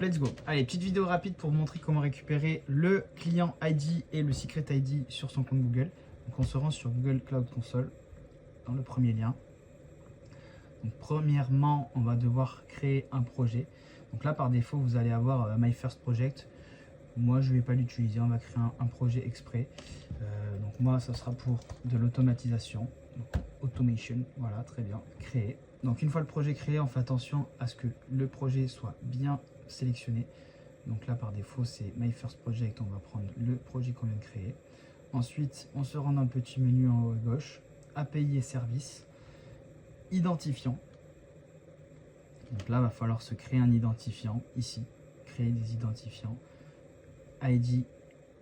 let's go. Allez, petite vidéo rapide pour vous montrer comment récupérer le client ID et le secret ID sur son compte Google. Donc on se rend sur Google Cloud Console dans le premier lien. Donc premièrement, on va devoir créer un projet. Donc là, par défaut, vous allez avoir My First Project. Moi, je ne vais pas l'utiliser. On va créer un projet exprès. Donc moi, ça sera pour de l'automatisation. Automation, voilà, très bien, créer. Donc une fois le projet créé, on fait attention à ce que le projet soit bien sélectionné. Donc là, par défaut, c'est My First Project. On va prendre le projet qu'on vient de créer. Ensuite, on se rend dans le petit menu en haut à gauche, API et services, identifiant. Donc là, il va falloir se créer un identifiant ici, créer des identifiants, ID,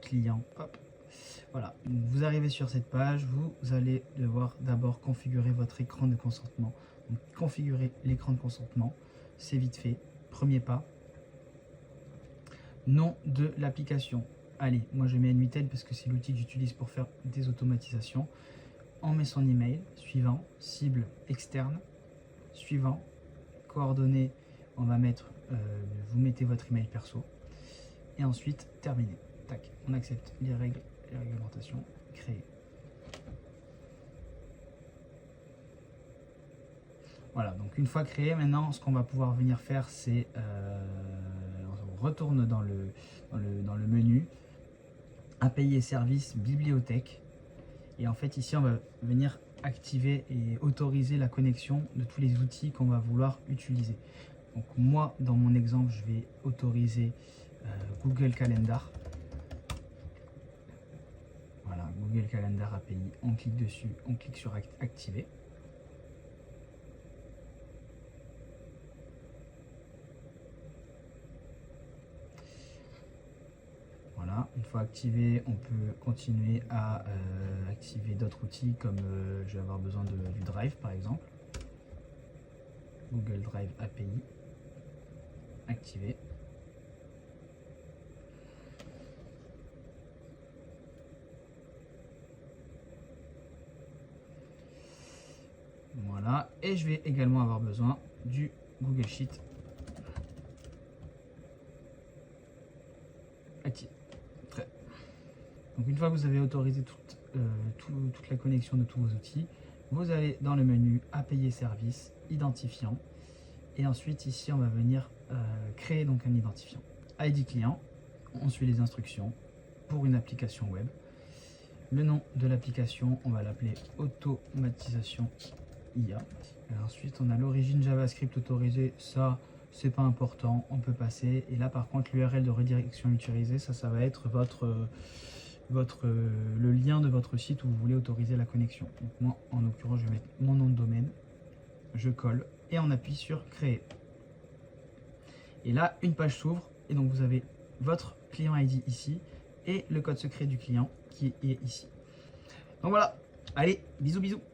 client, hop. Voilà, donc vous arrivez sur cette page, vous allez devoir d'abord configurer votre écran de consentement. Donc, configurer l'écran de consentement, c'est vite fait. Premier pas, nom de l'application. Allez, moi je mets Nuitel parce que c'est l'outil que j'utilise pour faire des automatisations. On met son email, suivant, cible externe, suivant, coordonnées, on va mettre, vous mettez votre email perso. Et ensuite, terminer. Tac, on accepte les règles. La réglementation, créer. Voilà, donc une fois créé, maintenant ce qu'on va pouvoir venir faire, c'est on retourne dans le menu API et services, bibliothèque. Et en fait ici on va venir activer et autoriser la connexion de tous les outils qu'on va vouloir utiliser. Donc moi dans mon exemple je vais autoriser Google Calendar. Voilà, Google Calendar API, on clique dessus, on clique sur activer. Voilà, une fois activé, on peut continuer à activer d'autres outils comme je vais avoir besoin du Drive par exemple. Google Drive API, activé. Voilà, et je vais également avoir besoin du Google Sheet. Activé. Prêt. Donc une fois que vous avez autorisé toute la connexion de tous vos outils, vous allez dans le menu API et services, identifiant. Et ensuite ici on va venir créer donc un identifiant. ID client, on suit les instructions pour une application web. Le nom de l'application, on va l'appeler automatisation IA. Et ensuite on a l'origine JavaScript autorisée, ça c'est pas important, on peut passer. Et là par contre l'URL de redirection utilisée, ça va être le lien de votre site où vous voulez autoriser la connexion. Donc moi en l'occurrence je vais mettre mon nom de domaine, je colle et on appuie sur créer. Et là une page s'ouvre et donc vous avez votre client ID ici et le code secret du client qui est ici. Donc voilà, allez, bisous bisous.